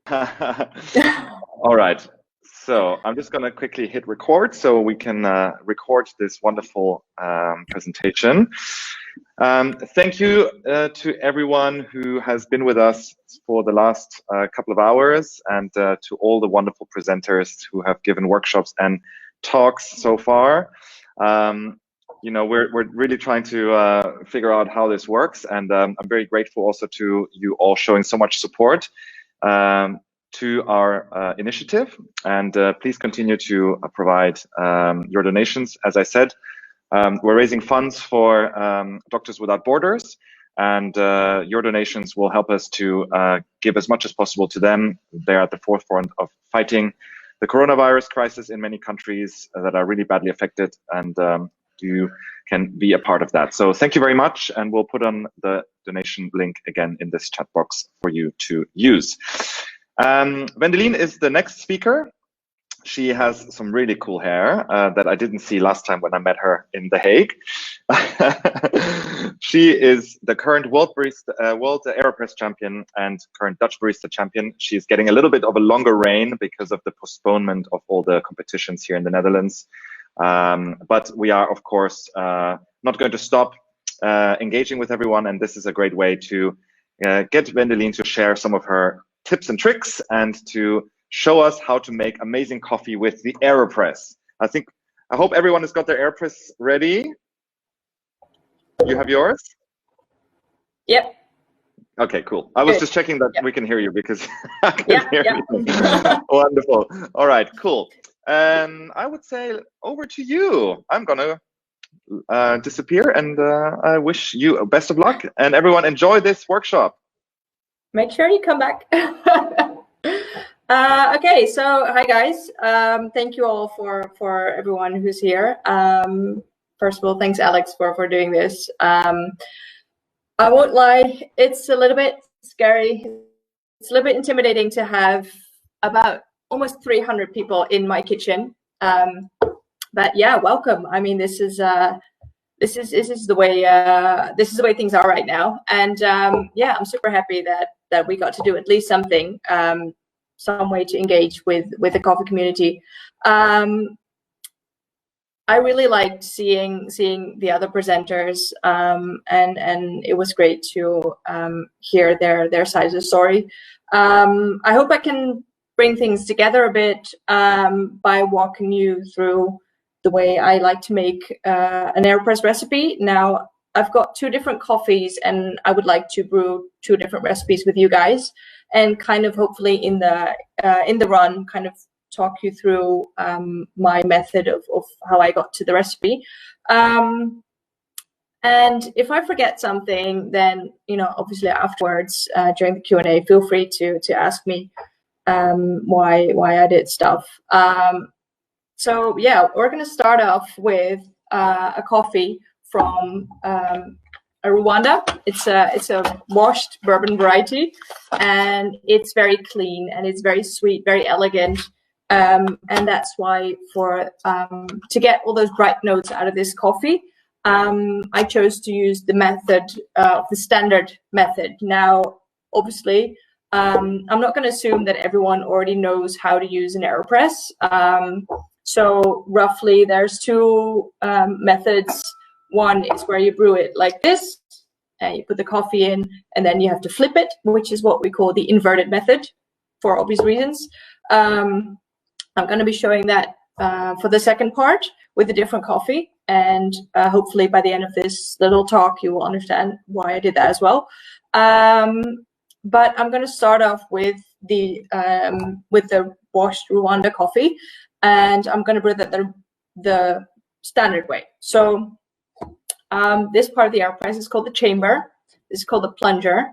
All right. So I'm just going to quickly hit record so we can record this wonderful presentation. Thank you to everyone who has been with us for the last couple of hours, and to all the wonderful presenters who have given workshops and talks so far. You know, we're really trying to figure out how this works, and I'm very grateful also to you all showing so much support to our initiative, and please continue to provide your donations. As I said, we're raising funds for Doctors Without Borders, and your donations will help us to give as much as possible to them. They're at the forefront of fighting the coronavirus crisis in many countries that are really badly affected, and you can be a part of that. So thank you very much, and we'll put on the donation link again in this chat box for you to use. Wendelien is the next speaker. She has some really cool hair that I didn't see last time when I met her in The Hague. She is the current world Aeropress champion and current Dutch Barista champion. She's getting a little bit of a longer reign because of the postponement of all the competitions here in the Netherlands. But we are, of course, not going to stop engaging with everyone, and this is a great way to get Wendelien to share some of her tips and tricks and to show us how to make amazing coffee with the Aeropress. I hope everyone has got their Aeropress ready. You have yours? Yep. Okay, cool. I was just checking that we can hear you, because I can hear you. Wonderful. All right, cool. I would say over to you. I'm gonna disappear, and I wish you best of luck, and everyone enjoy this workshop. Make sure you come back. Okay, so hi guys. Thank you all for everyone who's here. First of all, thanks Alex for doing this. I won't lie, it's a little bit scary. It's a little bit intimidating to have about almost 300 people in my kitchen. But yeah, welcome. I mean, this is the way things are right now, and yeah, I'm super happy that we got to do at least something, some way to engage with the coffee community. I really liked seeing the other presenters, and it was great to hear their sides of the story. I hope I can bring things together a bit by walking you through the way I like to make an Aeropress recipe. Now, I've got 2 different coffees, and I would like to brew 2 different recipes with you guys, and kind of hopefully in the run, kind of talk you through my method of how I got to the recipe. And if I forget something, then obviously afterwards during the Q&A, feel free to ask me why I did stuff. So yeah, we're going to start off with a coffee from Rwanda. It's a washed bourbon variety, and it's very clean, and it's very sweet, very elegant, and that's why to get all those bright notes out of this coffee, I chose to use the method, the standard method. Now, obviously, I'm not going to assume that everyone already knows how to use an Aeropress. So roughly, there's 2 methods. One is where you brew it like this, and you put the coffee in, and then you have to flip it, which is what we call the inverted method, for obvious reasons. I'm going to be showing that for the second part with a different coffee, and hopefully by the end of this little talk, you will understand why I did that as well. But I'm going to start off with the washed Rwanda coffee, and I'm going to brew that the standard way. So this part of the Aeropress is called the chamber. This is called the plunger.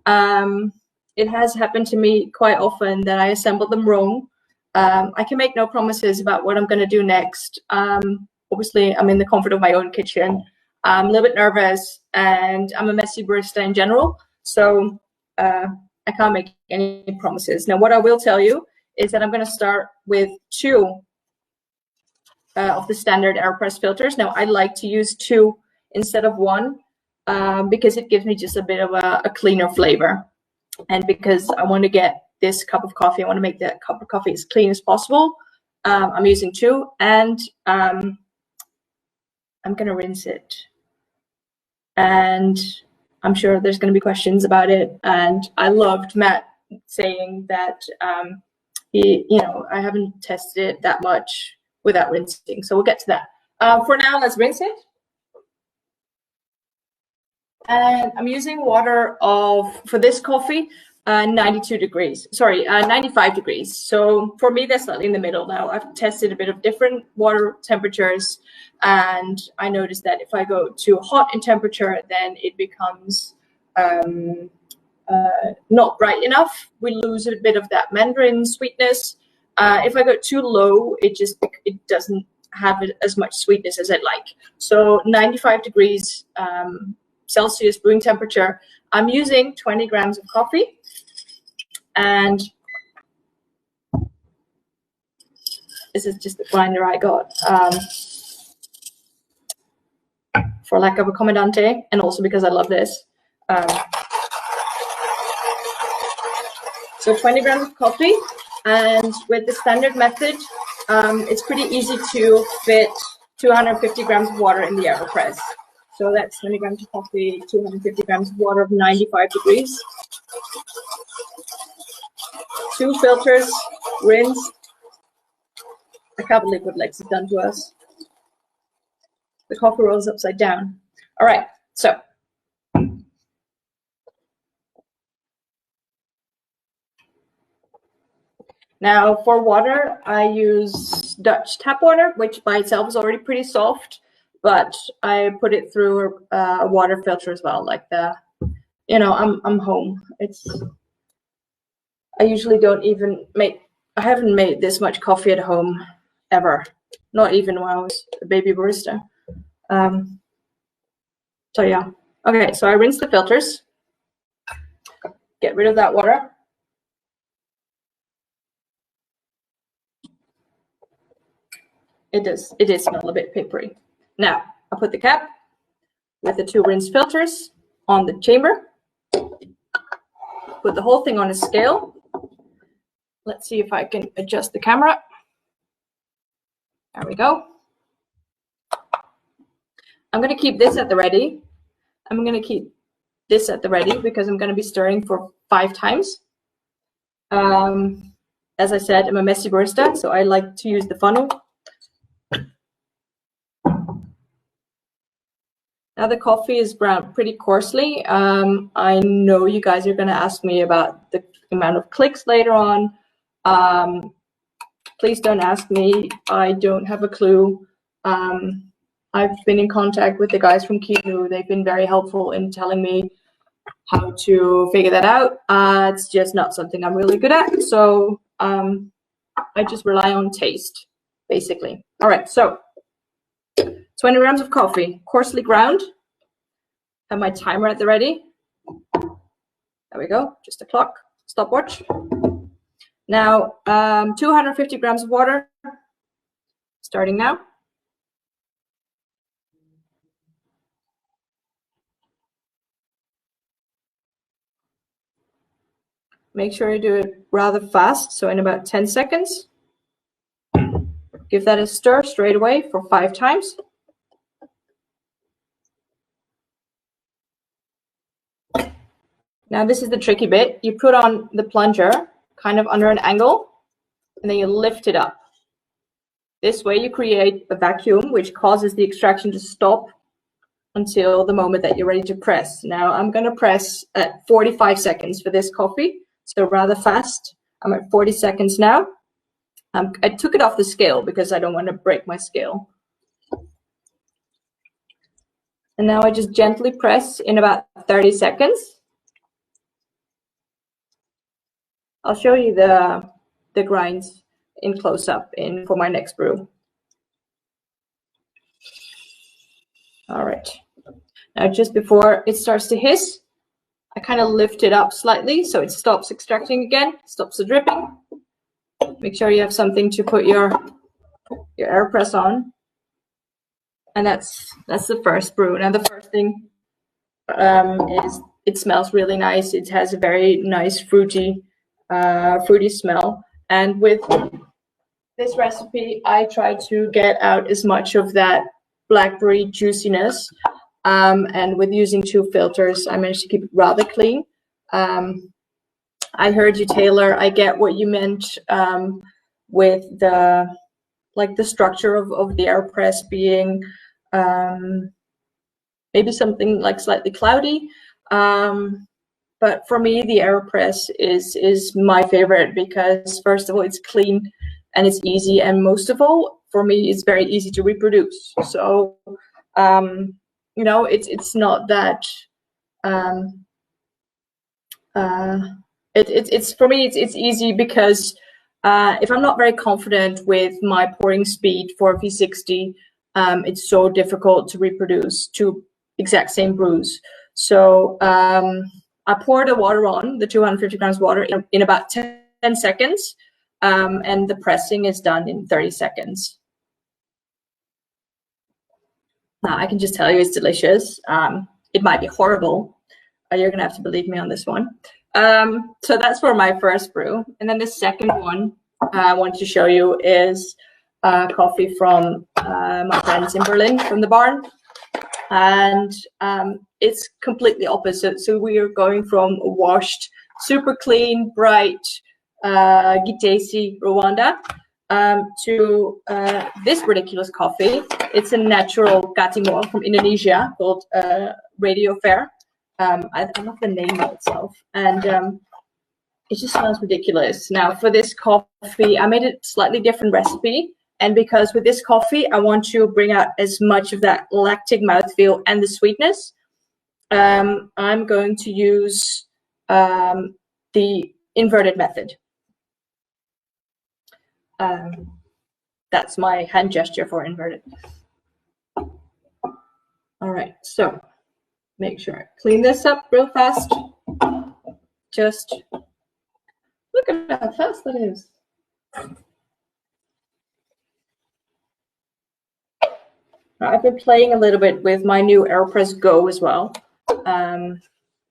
It has happened to me quite often that I assemble them wrong. I can make no promises about what I'm going to do next. Obviously, I'm in the comfort of my own kitchen. I'm a little bit nervous, and I'm a messy barista in general, so I can't make any promises. Now, what I will tell you is that I'm going to start with 2 of the standard Aeropress filters. Now, I like to use 2 instead of 1 because it gives me just a bit of a cleaner flavor, and because I want to get this cup of coffee, I want to make that cup of coffee as clean as possible. I'm using 2, and I'm going to rinse it. And I'm sure there's going to be questions about it. And I loved Matt saying that I haven't tested it that much without rinsing. So we'll get to that. For now, let's rinse it. And I'm using water for this coffee, 92 degrees. Sorry, 95 degrees. So for me, that's slightly in the middle now. I've tested a bit of different water temperatures, and I noticed that if I go too hot in temperature, then it becomes not bright enough. We lose a bit of that mandarin sweetness. If I go too low, it doesn't have as much sweetness as I'd like. So 95 degrees Celsius brewing temperature. I'm using 20 grams of coffee, and this is just the grinder I got for lack of a comandante, and also because I love this. So 20 grams of coffee, and with the standard method, it's pretty easy to fit 250 grams of water in the Aeropress. So that's 20 grams of coffee, 250 grams of water of 95 degrees. 2 filters, rinse. I can't believe what Lex has done to us. The coffee rolls upside down. All right, so. Now for water, I use Dutch tap water, which by itself is already pretty soft, but I put it through a water filter as well, like I'm home. I usually don't even I haven't made this much coffee at home ever, not even when I was a baby barista. So yeah, okay, so I rinse the filters, get rid of that water. It did smell a bit papery. Now, I put the cap with the 2 rinsed filters on the chamber. Put the whole thing on a scale. Let's see if I can adjust the camera. There we go. I'm going to keep this at the ready. I'm going to keep this at the ready because I'm going to be stirring for 5 times. As I said, I'm a messy barista, so I like to use the funnel. Now the coffee is ground pretty coarsely. I know you guys are going to ask me about the amount of clicks later on. Please don't ask me. I don't have a clue. I've been in contact with the guys from Kinu. They've been very helpful in telling me how to figure that out. It's just not something I'm really good at. So I just rely on taste, basically. All right, so 20 grams of coffee, coarsely ground. Have my timer at the ready. There we go, just a clock, stopwatch. Now, 250 grams of water, starting now. Make sure you do it rather fast, so in about 10 seconds. Give that a stir straight away for 5 times. Now this is the tricky bit. You put on the plunger kind of under an angle, and then you lift it up. This way you create a vacuum which causes the extraction to stop until the moment that you're ready to press. Now I'm going to press at 45 seconds for this coffee, so rather fast. I'm at 40 seconds now. I took it off the scale because I don't want to break my scale. And now I just gently press in about 30 seconds. I'll show you the grinds in close-up for my next brew. All right. Now just before it starts to hiss, I kind of lift it up slightly so it stops extracting again, stops the dripping. Make sure you have something to put your Aeropress on. And that's the first brew. Now the first thing is it smells really nice. It has a very nice fruity fruity smell. And with this recipe, I try to get out as much of that blackberry juiciness. And with using 2 filters, I managed to keep it rather clean. I heard you, Taylor. I get what you meant with the structure of the Aeropress being maybe something like slightly cloudy. But for me, the Aeropress is my favorite because, first of all, it's clean and it's easy, and most of all, for me, it's very easy to reproduce. So, you know, it's not that. It's for me, it's easy because if I'm not very confident with my pouring speed for V60, it's so difficult to reproduce 2 exact same brews. So I pour the water on, the 250 grams water in about 10 seconds, and the pressing is done in 30 seconds. Now, I can just tell you it's delicious. It might be horrible. You're gonna have to believe me on this one. So that's for my first brew. And then the second one I want to show you is coffee from my friends in Berlin, from the barn. And it's completely opposite. So we are going from a washed, super clean, bright Gitesi Rwanda to this ridiculous coffee. It's a natural Katimo from Indonesia called Radio Fair. I love the name of itself, and it just smells ridiculous. Now, for this coffee, I made a slightly different recipe, and because with this coffee, I want to bring out as much of that lactic mouthfeel and the sweetness, I'm going to use the inverted method. That's my hand gesture for inverted. All right, so make sure I clean this up real fast. Just look at how fast that is. I've been playing a little bit with my new Aeropress Go as well.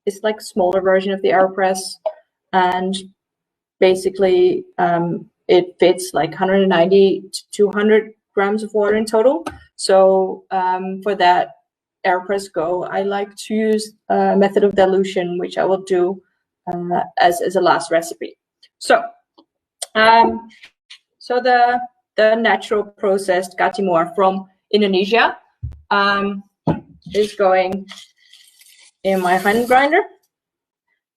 It's like a smaller version of the Aeropress, and basically it fits like 190 to 200 grams of water in total. So for that Aeropress Go, I like to use a method of dilution, which I will do as a last recipe. So, so the natural processed Katimor from Indonesia is going in my hand grinder.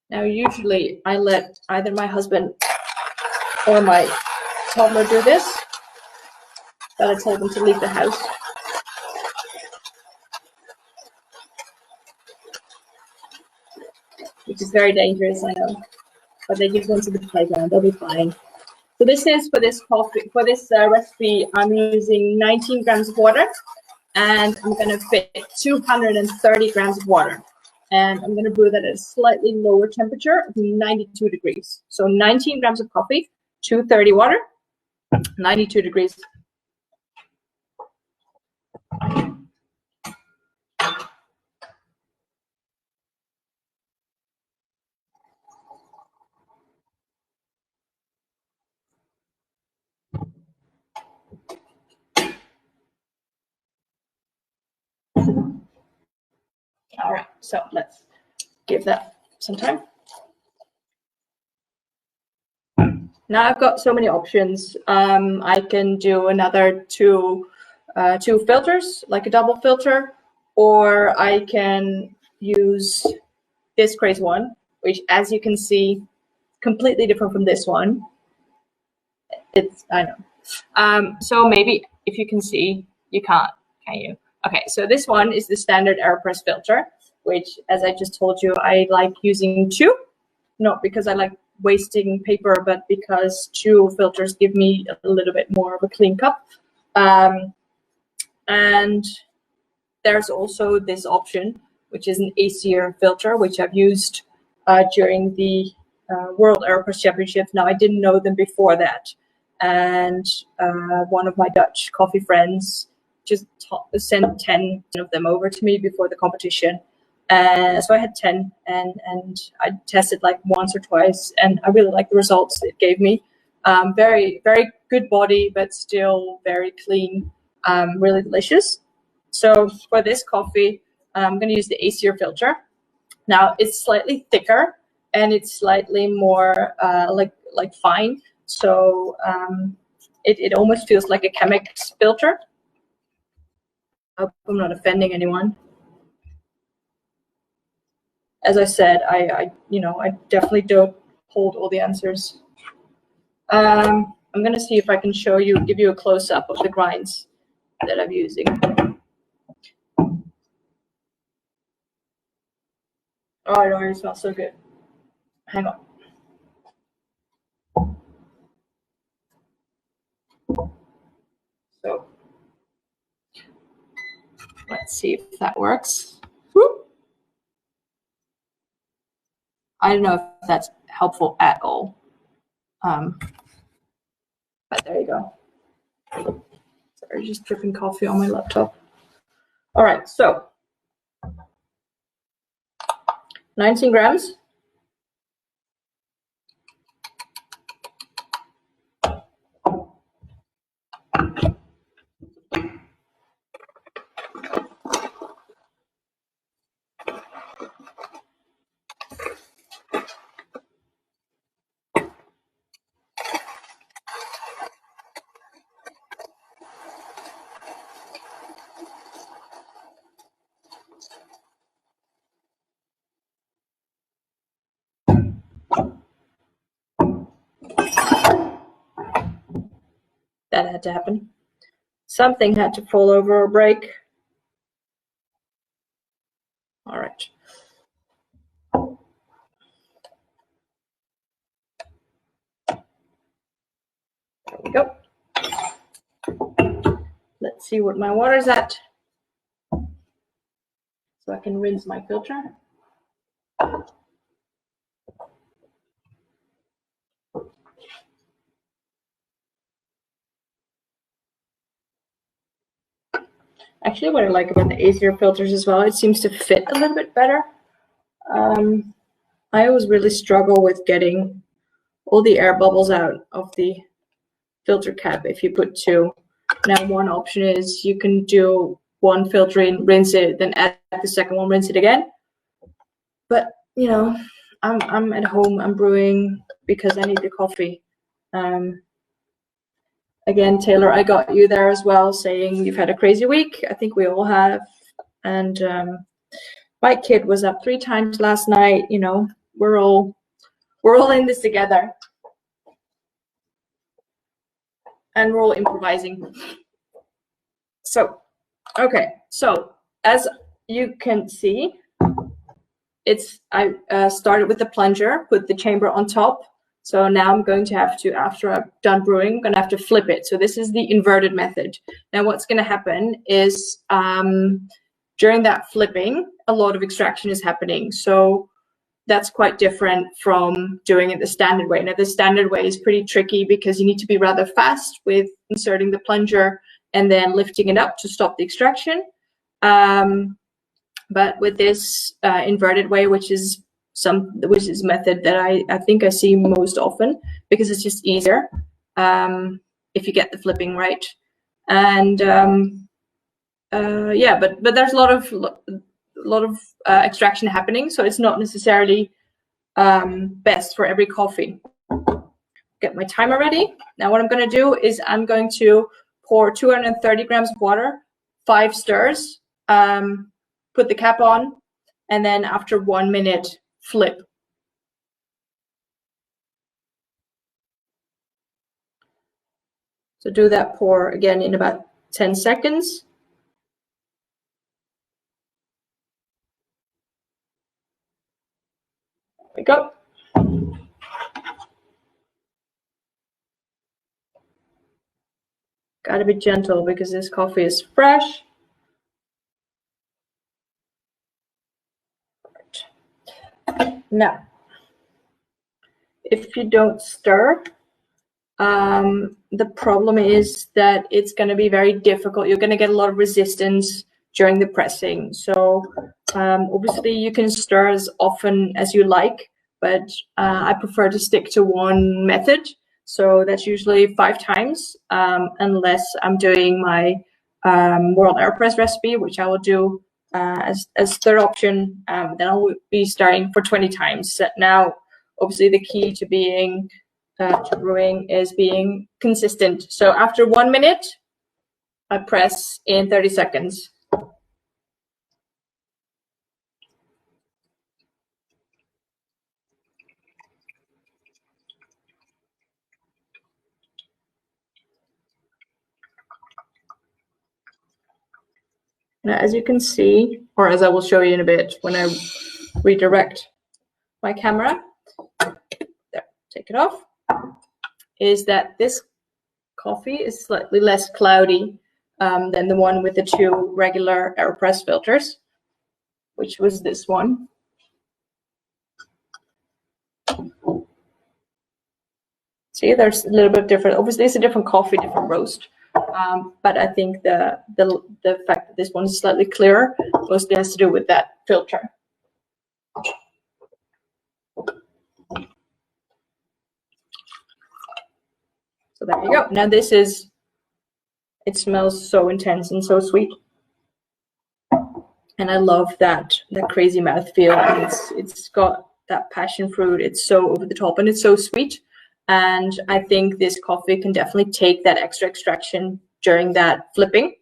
Now, usually I let either my husband or my toddler do this, but I told them to leave the house. Which is very dangerous, I know, but they just went to the playground. They'll be fine. So this is for this coffee, for this recipe, I'm using 19 grams of water, and I'm going to fit 230 grams of water, and I'm going to brew that at a slightly lower temperature of 92 degrees. So 19 grams of coffee, 230 water, 92 degrees. All right, so let's give that some time. Now I've got so many options. I can do another two filters, like a double filter, or I can use this crazy one, which, as you can see, completely different from this one. It's, I know. So maybe if you can see, you can't, can you? Okay, so this one is the standard Aeropress filter, which, as I just told you, I like using 2, not because I like wasting paper, but because 2 filters give me a little bit more of a clean cup. And there's also this option, which is an ACR filter, which I've used during the World Aeropress Championships. Now, I didn't know them before that. And one of my Dutch coffee friends just sent 10 of them over to me before the competition. So I had 10, and I tested like once or twice, and I really liked the results it gave me. Very, very good body, but still very clean, really delicious. So for this coffee, I'm going to use the Acer filter. Now it's slightly thicker and it's slightly more like fine. So it almost feels like a Chemex filter. I hope I'm not offending anyone. As I said, I definitely don't hold all the answers. I'm gonna see if I can give you a close up of the grinds that I'm using. Oh, it already smells so good. Hang on. So let's see if that works. Whoop. I don't know if that's helpful at all. But there you go. Sorry, just dripping coffee on my laptop. All right, so 19 grams. That had to happen. Something had to fall over or break. All right. There we go. Let's see what my water's at. So I can rinse my filter. Actually, what I like about the Acer filters as well, it seems to fit a little bit better. I always really struggle with getting all the air bubbles out of the filter cap if you put two. Now, one option is you can do one filtering, rinse it, then add the second one, rinse it again. But you know, I'm at home, I'm brewing because I need the coffee. Again, Taylor, I got you there as well, saying you've had a crazy week. I think we all have. And my kid was up 3 times last night. You know, we're all in this together, and we're all improvising. So, okay. So as you can see, I started with the plunger, put the chamber on top. So now I'm going to have to, after I've done brewing, I'm going to have to flip it. So this is the inverted method. Now what's going to happen is during that flipping, a lot of extraction is happening. So that's quite different from doing it the standard way. Now the standard way is pretty tricky because you need to be rather fast with inserting the plunger and then lifting it up to stop the extraction. But with this inverted way, which is a method that I think I see most often because it's just easier if you get the flipping right. And yeah, but there's a lot of extraction happening, so it's not necessarily best for every coffee. Get my timer ready. Now what I'm going to do is I'm going to pour 230 grams of water, 5 stirs, put the cap on, and then after 1 minute, flip. So do that pour again in about 10 seconds. There we go. Gotta be gentle because this coffee is fresh. Now, if you don't stir, the problem is that it's going to be very difficult. You're going to get a lot of resistance during the pressing. So Obviously, you can stir as often as you like, but I prefer to stick to one method. So that's usually 5 times, unless I'm doing my World Aeropress recipe, which I will do as third option. Then I'll be starting for 20 times. Now, obviously, the key to brewing is being consistent. So after 1 minute, I press in 30 seconds. Now, as you can see, or as I will show you in a bit when I redirect my camera, there, take it off, is that this coffee is slightly less cloudy than the one with the 2 regular Aeropress filters, which was this one. See, there's a little bit different. Obviously, it's a different coffee, different roast. But I think the fact that this one is slightly clearer mostly has to do with that filter. So there you go. Now this is, it smells so intense and so sweet. And I love that crazy mouthfeel. And it's got that passion fruit. It's so over the top and it's so sweet. And I think this coffee can definitely take that extra extraction during that flipping.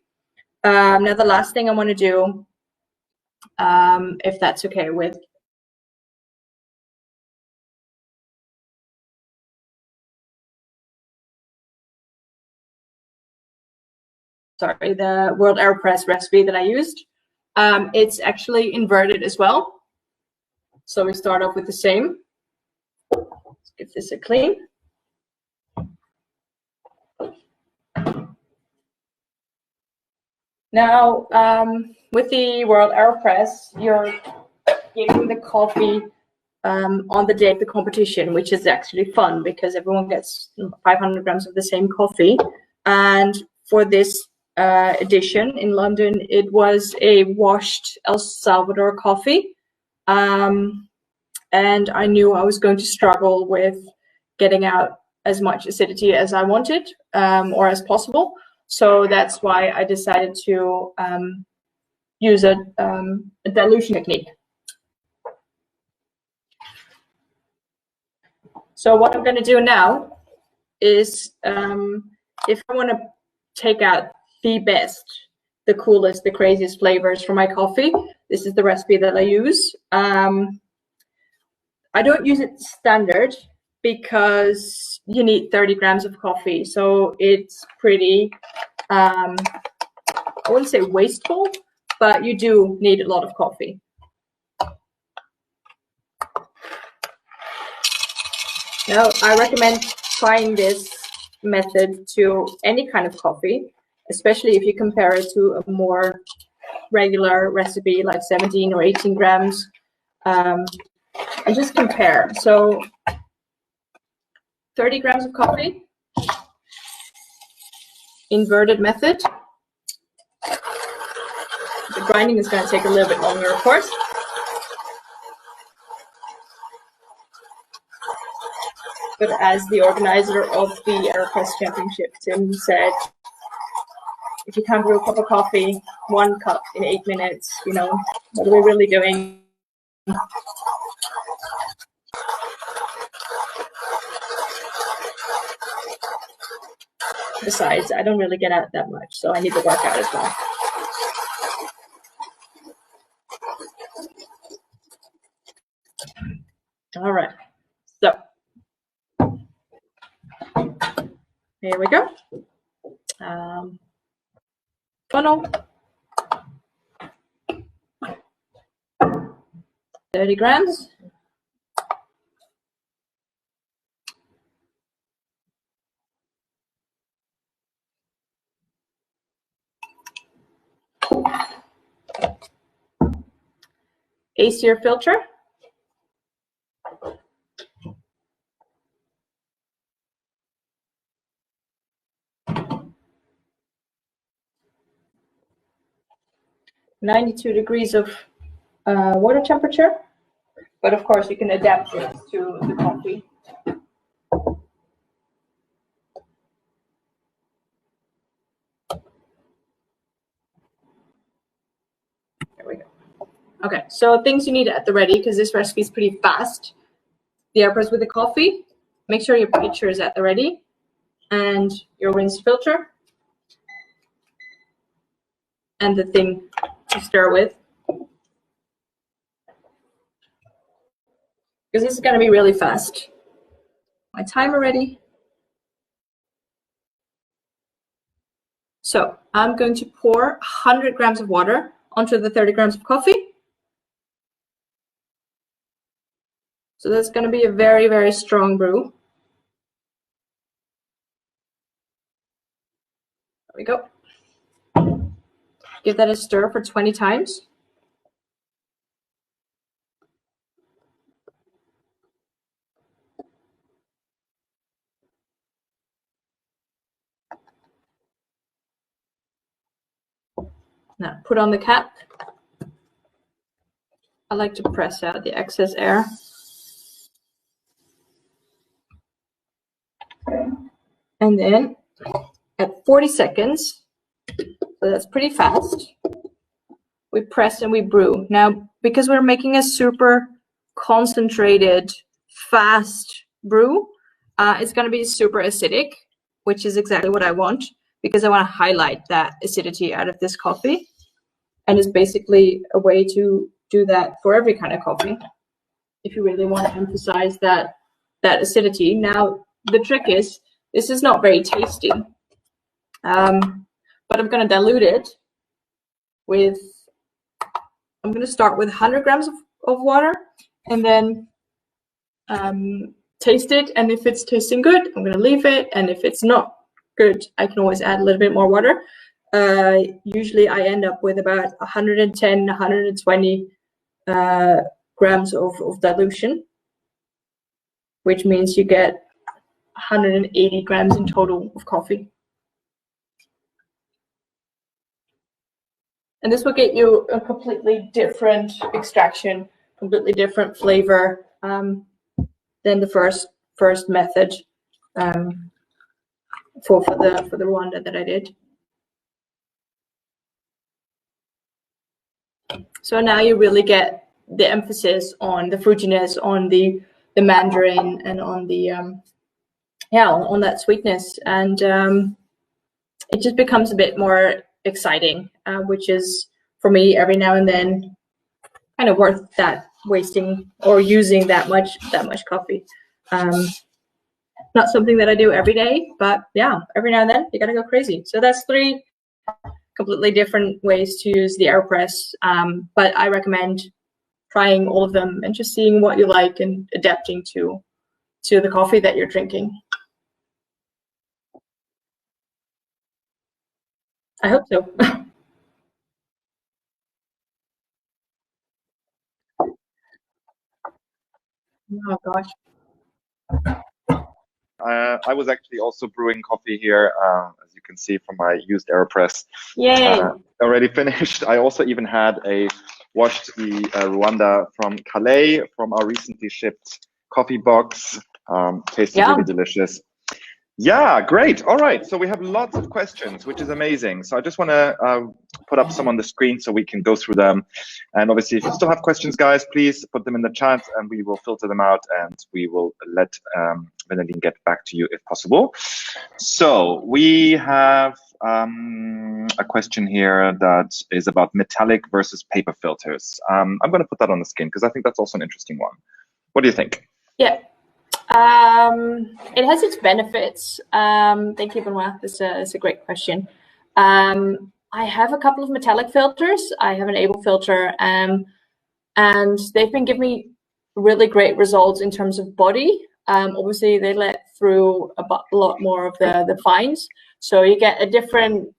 Now the last thing I want to do, if that's okay with the World Aeropress recipe that I used. It's actually inverted as well. So we start off with the same. Let's give this a clean. Now, with the World Aeropress, you're giving the coffee on the day of the competition, which is actually fun because everyone gets 500 grams of the same coffee. And for this edition in London, it was a washed El Salvador coffee. And I knew I was going to struggle with getting out as much acidity as I wanted or as possible. So that's why I decided to use a dilution technique. So what I'm going to do now is, if I want to take out the best, the coolest, the craziest flavors for my coffee, this is the recipe that I use. I don't use it standard because you need 30 grams of coffee. So it's pretty, I wouldn't say wasteful, but you do need a lot of coffee. Now, I recommend trying this method to any kind of coffee, especially if you compare it to a more regular recipe like 17 or 18 grams, and just compare. So 30 grams of coffee, inverted method. The grinding is going to take a little bit longer, of course. But as the organizer of the Aeropress Championship, Tim, said, if you can't brew a cup of coffee, 1 cup in 8 minutes, you know, what are we really doing? Besides, I don't really get out that much, so I need to work out as well. All right, so here we go. Funnel, 30 grams. Acer filter. .92 degrees of water temperature, but of course you can adapt it to the coffee. There we go. Okay, so things you need at the ready, because this recipe is pretty fast. The Aeropress with the coffee. Make sure your pitcher is at the ready, and your rinse filter, and the thing to stir with. Because this is going to be really fast. My timer ready. So I'm going to pour 100 grams of water onto the 30 grams of coffee. So that's going to be a very, very strong brew. There we go. Give that a stir for 20 times. Now put on the cap. I like to press out the excess air. And then at 40 seconds, so that's pretty fast, we press and we brew. Now, because we're making a super concentrated, fast brew, it's going to be super acidic, which is exactly what I want, because I want to highlight that acidity out of this coffee. And it's basically a way to do that for every kind of coffee, if you really want to emphasize that acidity. Now, the trick is, this is not very tasty, but I'm going to dilute it with, I'm going to start with 100 grams of water, and then taste it. And if it's tasting good, I'm going to leave it. And if it's not good, I can always add a little bit more water. Usually I end up with about 110, 120 grams of dilution, which means you get 180 grams in total of coffee. And this will get you a completely different extraction, completely different flavor than the first method for the Rwanda that I did. So now you really get the emphasis on the fruitiness, on the mandarin, and on the on that sweetness, and it just becomes a bit more exciting, which is for me every now and then kind of worth that wasting or using that much coffee. Not something that I do every day, but yeah, every now and then you gotta go crazy. So that's 3 completely different ways to use the Aeropress, but I recommend trying all of them and just seeing what you like and adapting to the coffee that you're drinking. I hope so. Oh gosh. I was actually also brewing coffee here, as you can see from my used Aeropress. Yay! Already finished. I also even had washed the Rwanda from Calais from our recently shipped coffee box. Tasted really delicious. Yeah, great. All right. So we have lots of questions, which is amazing. So I just want to put up some on the screen so we can go through them. And obviously, if you still have questions, guys, please put them in the chat and we will filter them out and we will let Wendelien get back to you if possible. So we have a question here that is about metallic versus paper filters. I'm going to put that on the screen because I think that's also an interesting one. What do you think? Yeah. It has its benefits. Thank you, Benoit. It's a great question. I have a couple of metallic filters. I have an Able filter, and they've been giving me really great results in terms of body. Obviously, they let through a lot more of the fines, so you get a different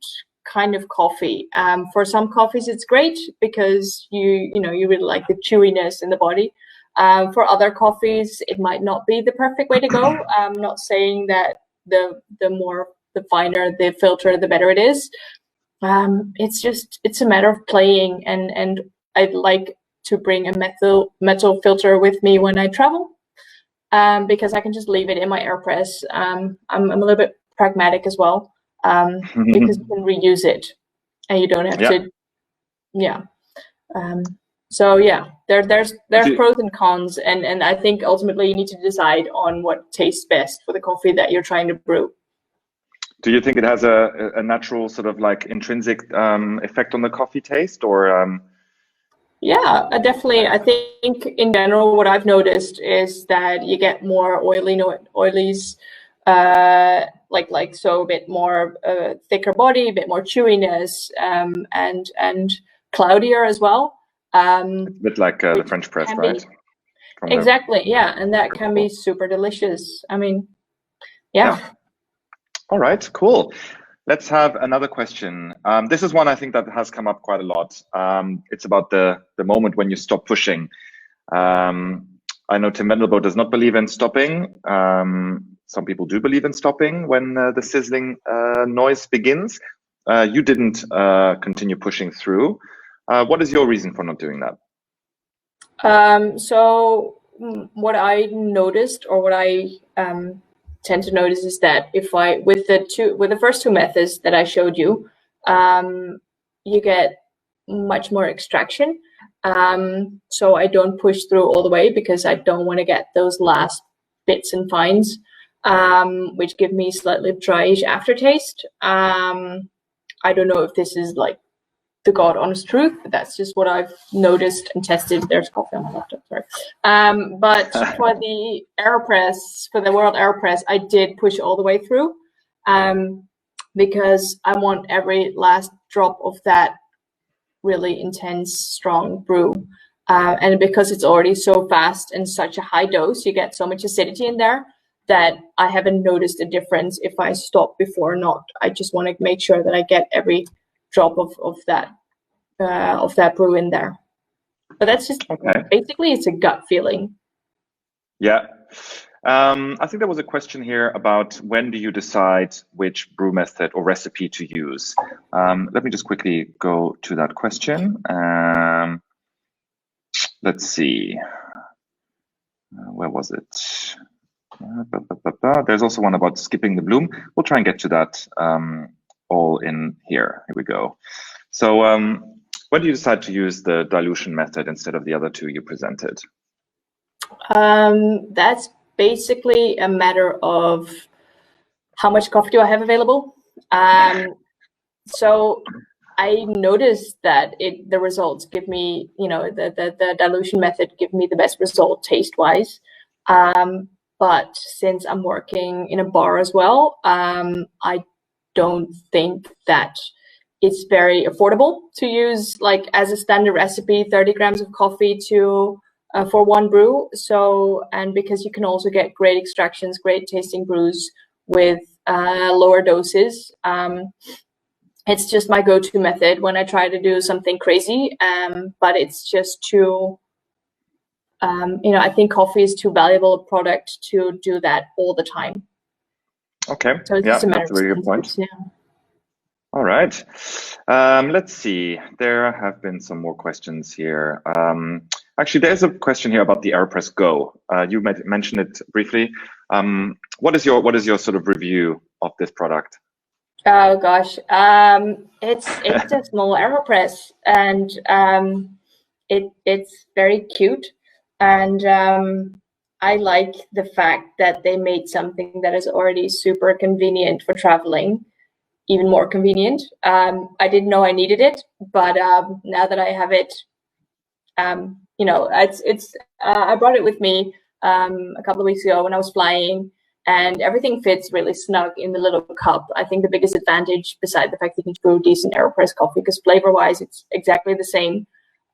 kind of coffee. For some coffees, it's great because you really like the chewiness in the body. For other coffees, it might not be the perfect way to go. I'm not saying that the finer the filter, the better it is. It's a matter of playing, and I'd like to bring a metal filter with me when I travel, because I can just leave it in my Aeropress. I'm a little bit pragmatic as well, because you can reuse it and you don't have to. Yeah. So yeah, there's pros and cons, and I think ultimately you need to decide on what tastes best for the coffee that you're trying to brew. Do you think it has a natural sort of like intrinsic effect on the coffee taste, or? Yeah, definitely. I think in general, what I've noticed is that you get more oilies, so a bit more thicker body, a bit more chewiness, and cloudier as well. It's a bit like the French press, right? Exactly, yeah, and that can be super delicious. I mean, yeah. All right, cool. Let's have another question. This is one I think that has come up quite a lot. It's about the moment when you stop pushing. I know Tim Wendelbo does not believe in stopping. Some people do believe in stopping when the sizzling noise begins. You didn't continue pushing through. What is your reason for not doing that? So what I noticed, or what I tend to notice, is that if I with the first two methods that I showed you, you get much more extraction. So I don't push through all the way because I don't want to get those last bits and fines, which give me slightly dryish aftertaste. I don't know if this is like the God honest truth, but that's just what I've noticed and tested. There's coffee on my laptop, sorry. But for the Aeropress, for the World Aeropress, I did push all the way through, because I want every last drop of that really intense, strong brew. And because it's already so fast and such a high dose, you get so much acidity in there that I haven't noticed a difference if I stop before or not. I just want to make sure that I get every drop of that brew in there. But that's just basically, it's a gut feeling. Yeah. I think there was a question here about when do you decide which brew method or recipe to use. Let me just quickly go to that question. Let's see. Where was it? There's also one about skipping the bloom. We'll try and get to that all in here. Here we go. So when do you decide to use the dilution method instead of the other two you presented? That's basically a matter of how much coffee do I have available. So I noticed that the results give me, the dilution method give me the best result taste-wise. But since I'm working in a bar as well, I don't think that it's very affordable to use, like, as a standard recipe, 30 grams of coffee for one brew. So, and because you can also get great extractions, great tasting brews with lower doses. It's just my go-to method when I try to do something crazy. But it's just too, I think coffee is too valuable a product to do that all the time. Okay, so yeah, that's a very good point. Yeah. All right, let's see. There have been some more questions here. Actually, there's a question here about the Aeropress Go. You mentioned it briefly. What is your sort of review of this product? Oh gosh, it's a small Aeropress, and it's very cute, and I like the fact that they made something that is already super convenient for traveling even more convenient. I didn't know I needed it, but now that I have it, I brought it with me a couple of weeks ago when I was flying, and everything fits really snug in the little cup. I think the biggest advantage, beside the fact that you can brew decent Aeropress coffee, because flavor-wise it's exactly the same,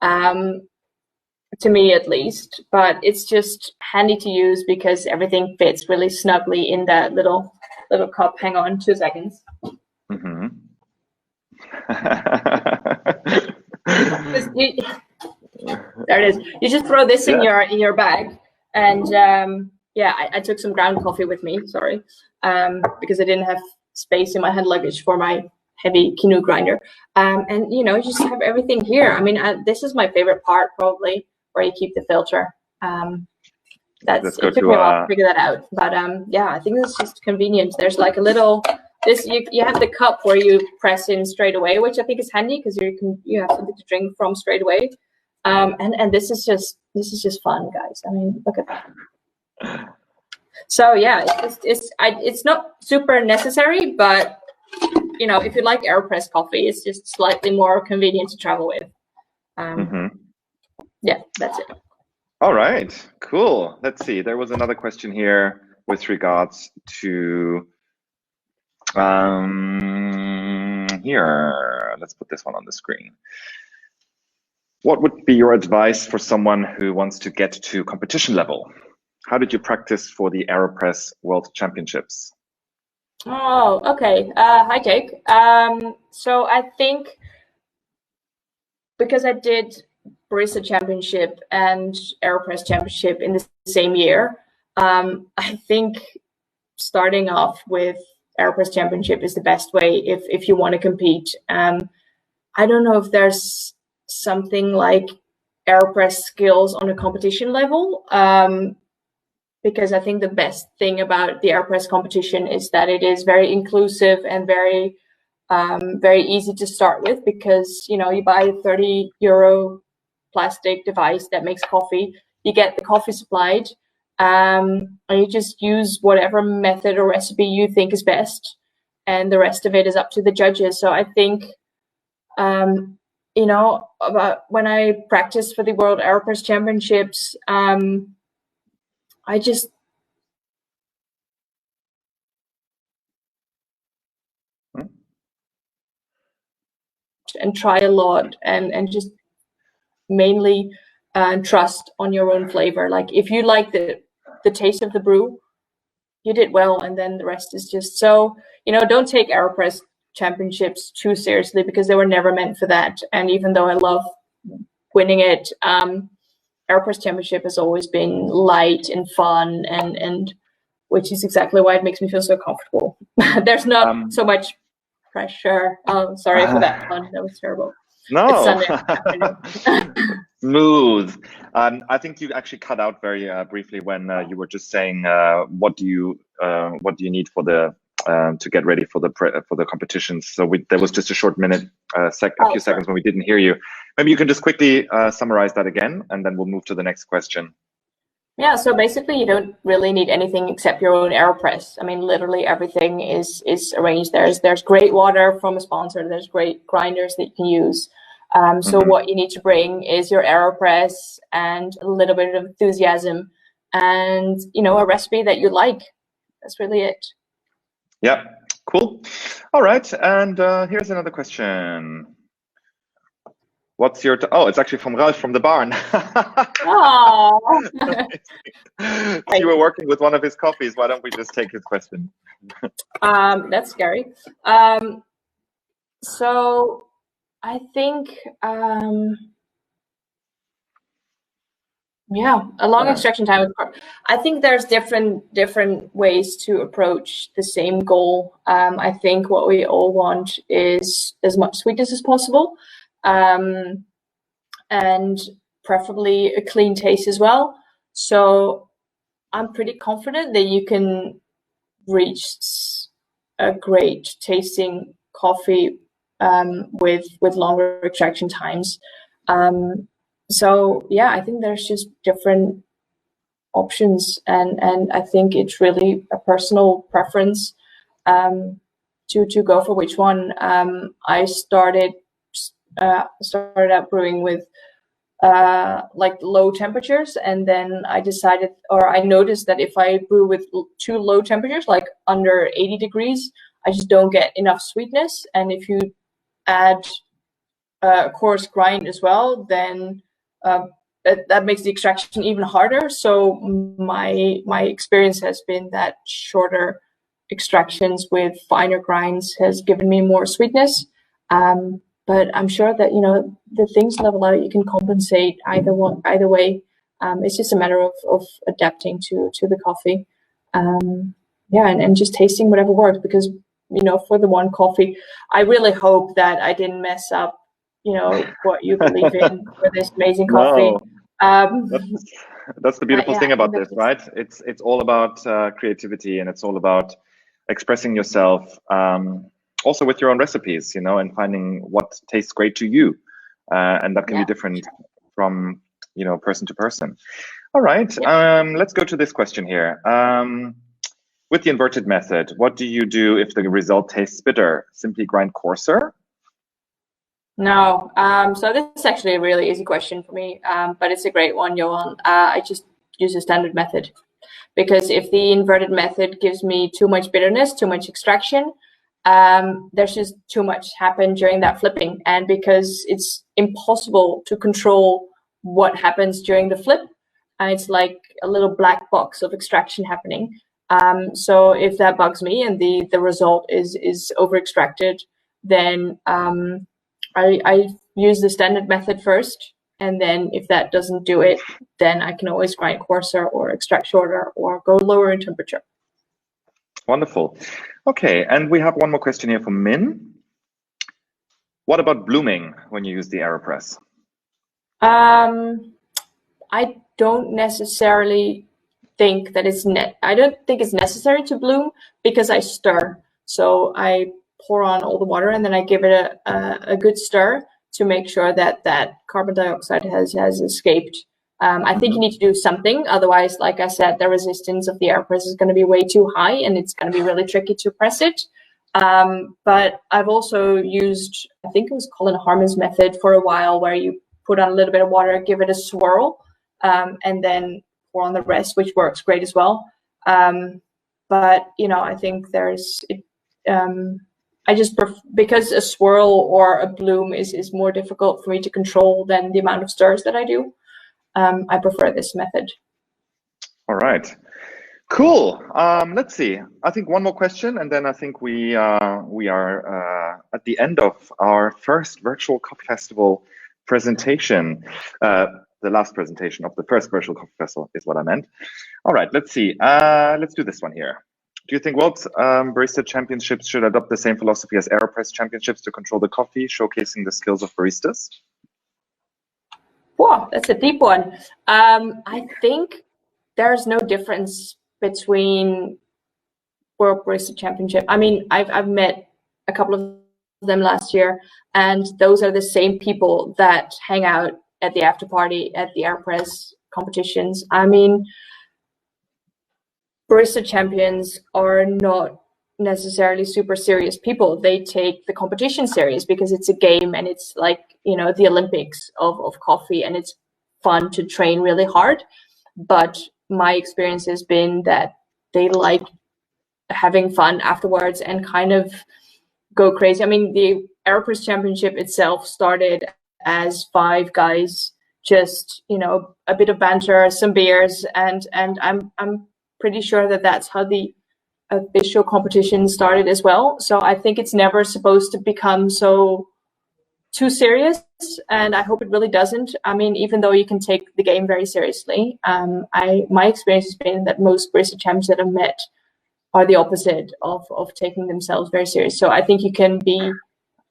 to me at least, but it's just handy to use because everything fits really snugly in that little cup. Hang on 2 seconds. Mm-hmm. There it is. You just throw this in your bag, and I took some ground coffee with me. Sorry, because I didn't have space in my hand luggage for my heavy canoe grinder. And you know, just have everything here. I mean, this is my favorite part, probably, where you keep the filter. It took me a while to figure that out, but yeah, I think it's just convenient. There's like a little you have the cup where you press in straight away, which I think is handy because you have something to drink from straight away. And this is just fun, guys. I mean, look at that. So yeah, it's not super necessary, but you know, if you like Aeropress coffee, it's just slightly more convenient to travel with. Yeah, that's it. All right, cool. Let's see. There was another question here with regards to here. Let's put this one on the screen. What would be your advice for someone who wants to get to competition level? How did you practice for the Aeropress World Championships? Oh, okay. Hi, Jake. So I think because I did Barista Championship and Aeropress Championship in the same year, I think starting off with Aeropress Championship is the best way if you want to compete. I don't know if there's something like Aeropress skills on a competition level, because I think the best thing about the Aeropress competition is that it is very inclusive and very easy to start with, because you know, you buy a €30 plastic device that makes coffee, you get the coffee supplied, and you just use whatever method or recipe you think is best, and the rest of it is up to the judges. So I think you know, about when I practiced for the World Aeropress Championships, I just and try a lot and just mainly trust on your own flavor. Like if you like the taste of the brew, you did well, and then the rest is just so, you know, don't take Aeropress Championships too seriously, because they were never meant for that. And even though I love winning it, Aeropress Championship has always been light and fun, and which is exactly why it makes me feel so comfortable. There's not so much pressure. Oh, sorry for that one. That was terrible. No. Smooth. I think you actually cut out very briefly when you were just saying what do you need for the to get ready for the competitions. So there was just a short minute, a few seconds when we didn't hear you. Maybe you can just quickly summarize that again, and then we'll move to the next question. Yeah, so basically you don't really need anything except your own Aeropress. I mean, literally everything is arranged. There's great water from a sponsor. There's great grinders that you can use. So what you need to bring is your Aeropress and a little bit of enthusiasm, and you know, a recipe that you like. That's really it. Yeah, cool. All right, and here's another question. What's your oh, it's actually from Ralph from the barn. Oh. You were working with one of his coffees. Why don't we just take his question? That's scary. So I think yeah, a long extraction time. I think there's different ways to approach the same goal. I think what we all want is as much sweetness as possible, and preferably a clean taste as well. So I'm pretty confident that you can reach a great tasting coffee with longer extraction times. So yeah, I think there's just different options, and I think it's really a personal preference to go for which one. I started out brewing with like low temperatures, and then I decided, or I noticed that if I brew with too low temperatures, like under 80 degrees, I just don't get enough sweetness. And if you add a coarse grind as well, then that makes the extraction even harder. So my experience has been that shorter extractions with finer grinds has given me more sweetness. But I'm sure that, you know, the things level out, you can compensate either way. It's just a matter of adapting to the coffee. Yeah, and just tasting whatever works, because for the one coffee. I really hope that I didn't mess up, what you believe in for this amazing coffee. No, that's the beautiful thing about this, right? It's all about creativity, and it's all about expressing yourself, also with your own recipes, and finding what tastes great to you, and that can be different from person to person. All right, let's go to this question here. With the inverted method, what do you do if the result tastes bitter? Simply grind coarser? No, so this is actually a really easy question for me, but it's a great one, Johan. I just use a standard method, because if the inverted method gives me too much bitterness, too much extraction, there's just too much happen during that flipping. And because it's impossible to control what happens during the flip, it's like a little black box of extraction happening. So if that bugs me and the result is over extracted, then I use the standard method first, and then if that doesn't do it, then I can always grind coarser or extract shorter or go lower in temperature. Wonderful. Okay, and we have one more question here from Min. What about blooming when you use the Aeropress? I don't necessarily think that I don't think it's necessary to bloom, because I stir. So I pour on all the water, and then I give it a good stir to make sure that carbon dioxide has escaped. I think you need to do something, otherwise, like I said, the resistance of the Aeropress is going to be way too high, and it's going to be really tricky to press it. But I've also used, I think it was Colin Harmon's method for a while, where you put on a little bit of water, give it a swirl, and then pour on the rest, which works great as well. But I think I just because a swirl or a bloom is more difficult for me to control than the amount of stirs that I do. I prefer this method. All right, cool. Let's see. I think one more question, and then I think we are at the end of our first virtual coffee festival presentation. The last presentation of the first virtual coffee festival is what I meant. All right, let's see. Let's do this one here. Do you think World Barista Championships should adopt the same philosophy as Aeropress Championships to control the coffee, showcasing the skills of baristas? Wow, that's a deep one. I think there's no difference between World Barista Championship. I mean, I've met a couple of them last year, and those are the same people that hang out at the after party at the Aeropress competitions. I mean, Barista champions are not necessarily super serious people. They take the competition serious because it's a game, and it's like, the Olympics of coffee, and it's fun to train really hard. But my experience has been that they like having fun afterwards and kind of go crazy. I mean, the Aeropress Championship itself started as 5 guys, just, a bit of banter, some beers, and I'm pretty sure that that's how the official competition started as well. So I think it's never supposed to become too serious, and I hope it really doesn't. I mean, even though you can take the game very seriously, my experience has been that most Barista champions that I've met are the opposite of taking themselves very serious. So I think you can be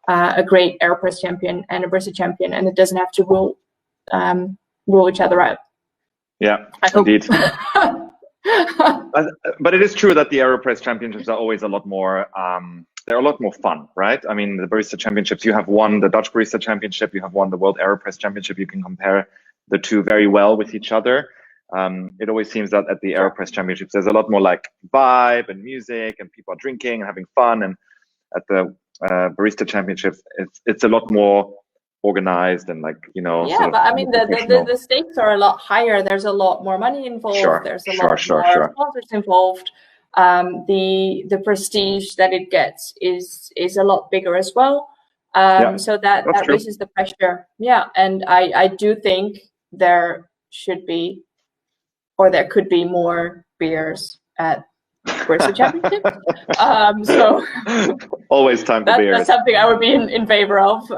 a great Aeropress champion and a Barista champion, and it doesn't have to rule each other out. Yeah, indeed. But it is true that the Aeropress championships are always a lot more they're a lot more fun, right? I mean, the Barista Championships, you have won the Dutch Barista Championship, you have won the World Aeropress Championship. You can compare the two very well with each other. It always seems that at the Aeropress Championships, there's a lot more like vibe and music, and people are drinking and having fun. And at the Barista Championships, it's a lot more organized and Yeah, but I mean, the stakes are a lot higher. There's a lot more money involved. Sure, there's a lot more sponsors involved. The prestige that it gets is a lot bigger as well. So that raises the pressure. Yeah, and I do think there should be, or there could be, more beers at Barista Championship. So always time for beers. That's something I would be in favor of.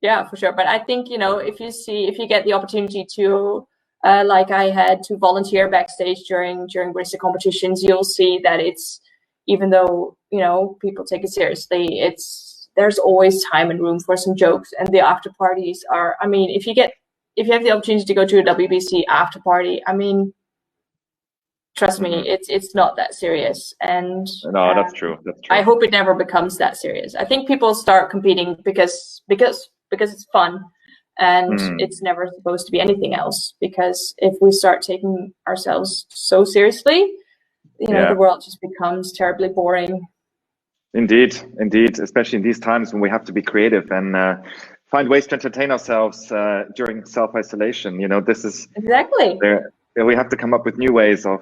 Yeah, for sure. But I think, if you get the opportunity to, like I had, to volunteer backstage during Barista competitions, you'll see that it's even though, you know, people take it seriously, there's always time and room for some jokes. And the after parties are, I mean, if you have the opportunity to go to a WBC after party, I mean, trust me, it's not that serious. And no, that's true. That's true. I hope it never becomes that serious. I think people start competing because it's fun, and it's never supposed to be anything else. Because if we start taking ourselves so seriously, you know, the world just becomes terribly boring. Indeed, especially in these times when we have to be creative and find ways to entertain ourselves during self-isolation. You know, this is exactly. We have to come up with new ways of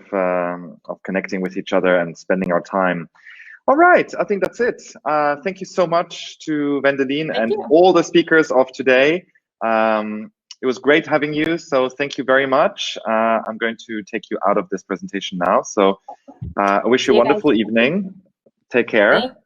connecting with each other and spending our time. All right, I think that's it. Thank you so much to Wendelien and all the speakers of today. It was great having you, so thank you very much. I'm going to take you out of this presentation now. So I wish you a wonderful evening. Take care.